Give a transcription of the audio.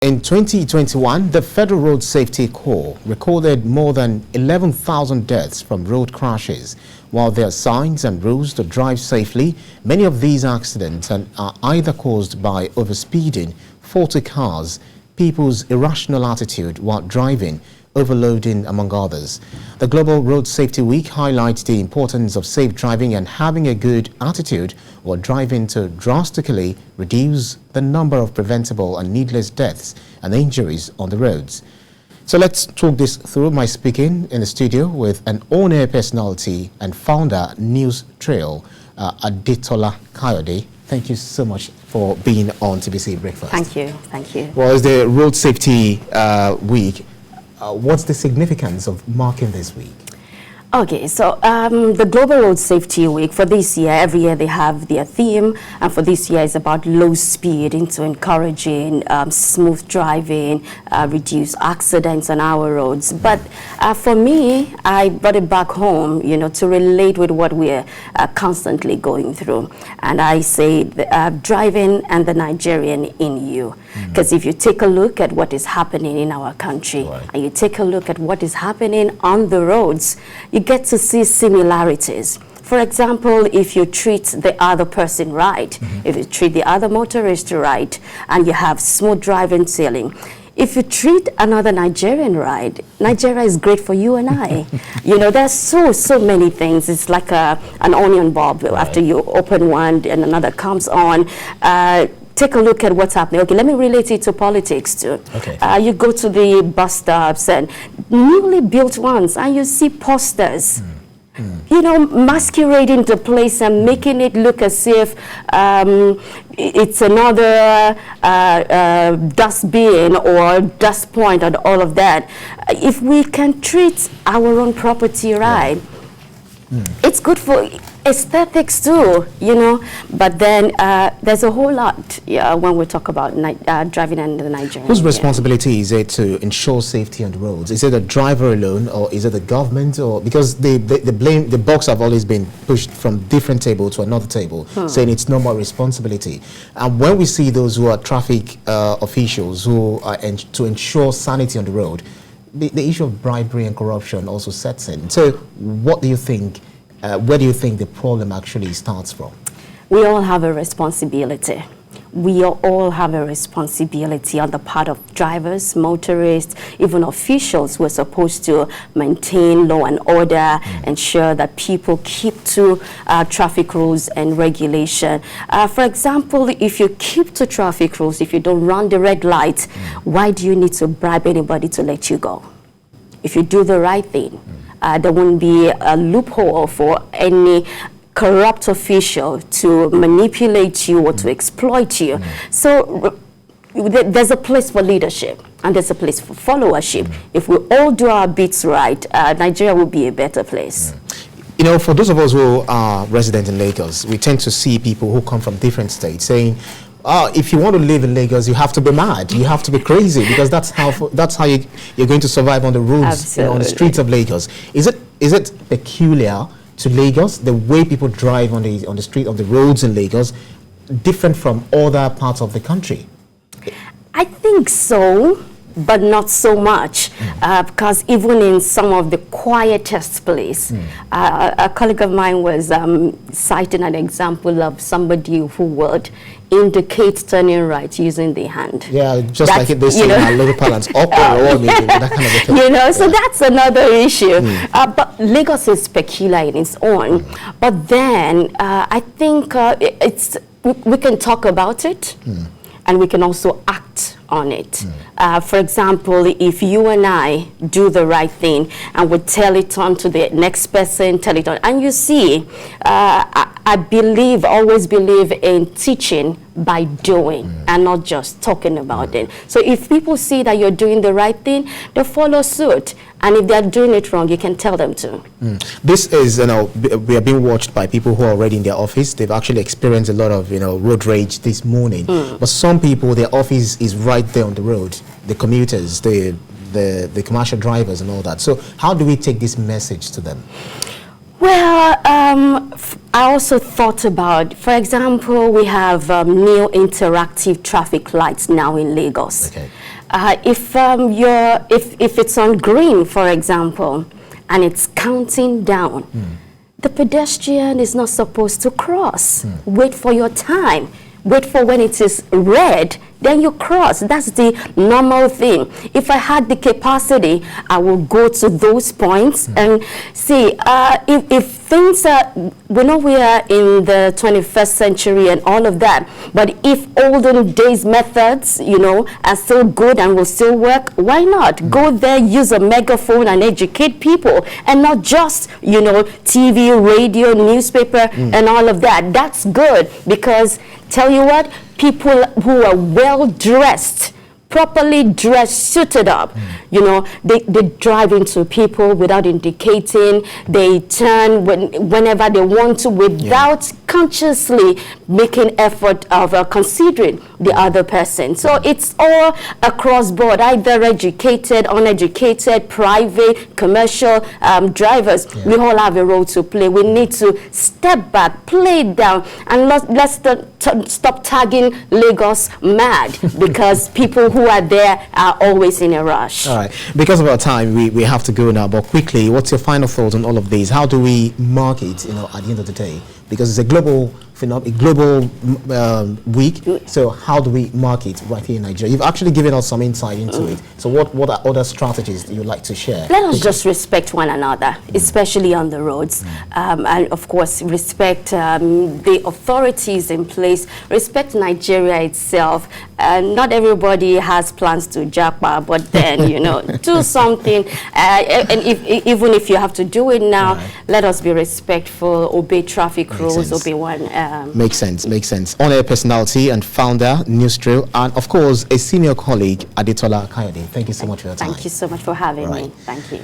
In 2021, the Federal Road Safety Corps recorded more than 11,000 deaths from road crashes. While there are signs and rules to drive safely, many of these accidents are either caused by overspeeding, faulty cars, people's irrational attitude while driving, overloading, among others. The Global Road Safety Week highlights the importance of safe driving and having a good attitude while driving to drastically reduce the number of preventable and needless deaths and injuries on the roads. So let's talk this through by speaking in the studio with an on-air personality and founder, News Trail, Adetola Kayode. Thank you so much for being on TBC Breakfast. Thank you. Thank you. Well, it's the Road Safety Week. What's the significance of marking this week? Okay, so the Global Road Safety Week for this year, every year they have their theme, and for this year it's about low speed, into encouraging smooth driving, reduce accidents on our roads. But for me, I brought it back home, to relate with what we're constantly going through. And I say driving and the Nigerian in you. Because if you take a look at what is happening in our country, right, and you take a look at what is happening on the roads, you get to see similarities. For example, if you treat the other person right, if you treat the other motorist right, and you have smooth driving sailing, if you treat another Nigerian right, Nigeria is great for you and I. There's so many things. It's like an onion bulb. Right. After you open one and another comes on. Take a look at what's happening. Okay, let me relate it to politics too. Okay. You go to the bus stops and newly built ones, and you see posters, masquerading the place and making it look as if it's another dustbin or dust point and all of that. If we can treat our own property right, it's good for aesthetics too, but then there's a whole lot when we talk about driving in the Nigerian. Whose responsibility is it to ensure safety on the roads? Is it the driver alone, or is it the government? Or because the bucks have always been pushed from different table to another table, saying it's no more responsibility. And when we see those who are traffic officials who are to ensure sanity on the road, the issue of bribery and corruption also sets in. So what do you think, where do you think the problem actually starts from? We all have a responsibility. We all have a responsibility on the part of drivers, motorists, even officials who are supposed to maintain law and order, ensure that people keep to traffic rules and regulation. For example, if you keep to traffic rules, if you don't run the red light, why do you need to bribe anybody to let you go? If you do the right thing, there won't be a loophole for any corrupt official to manipulate you or to exploit you. So there's a place for leadership and there's a place for followership. If we all do our bits right, Nigeria will be a better place. For those of us who are resident in Lagos, we tend to see people who come from different states saying, if you want to live in Lagos, you have to be mad, you have to be crazy, because that's how you're going to survive on the roads, on the streets of Lagos. Is it peculiar to Lagos, the way people drive on the street, on the roads in Lagos, different from other parts of the country? I think so, but not so much, because even in some of the quietest places, a colleague of mine was citing an example of somebody who would indicate turning right using the hand. Yeah, just like they say in our local parlance, up or all, that kind of a thing. So that's another issue. But Lagos is peculiar in its own. But then I think we can talk about it, and we can also act on it. For example, if you and I do the right thing and we tell it on to the next person, tell it on, and you see, I always believe in teaching by doing and not just talking about it. So if people see that you're doing the right thing, they follow suit. And if they're doing it wrong, you can tell them to. This is, we are being watched by people who are already in their office. They've actually experienced a lot of, road rage this morning. But some people, their office is right there on the road. The commuters, the commercial drivers and all that. So how do we take this message to them? Well, I also thought about, for example, we have new interactive traffic lights now in Lagos. Okay. If it's on green, for example, and it's counting down, the pedestrian is not supposed to cross. Wait for your time. Wait for when it is red, then you cross. That's the normal thing. If I had the capacity, I will go to those points and see if things are, we know we are in the 21st century and all of that, but if olden days methods, you know, are still good and will still work, why not? Go there, use a megaphone and educate people, and not just, you know, TV, radio, newspaper, and all of that. That's good, because tell you what, people who are well dressed, properly dressed, suited up, you know, they drive into people without indicating. They turn whenever they want to without consciously making effort of considering the other person. So it's all across board, either educated, uneducated, private, commercial drivers. We all have a role to play. We need to step back, play it down, and let's stop tagging Lagos mad, because people who are there are always in a rush. All right, because of our time, we have to go now, but quickly, what's your final thoughts on all of these? How do we mark it, you know, at the end of the day? Because it's a global phenomenon, a global week, so how do we mark it right here in Nigeria? You've actually given us some insight into it. So what are other strategies that you'd like to share? Let us just respect one another, especially on the roads, and of course respect the authorities in place, respect Nigeria itself. Not everybody has plans to japa, but then, you know, do something, and even if you have to do it now, let us be respectful, obey traffic rules, obey one. Makes sense. On-air personality and founder, Newstrail, and of course a senior colleague, Adetola Kayode. Thank you so much for your time. Thank you so much for having me. Thank you.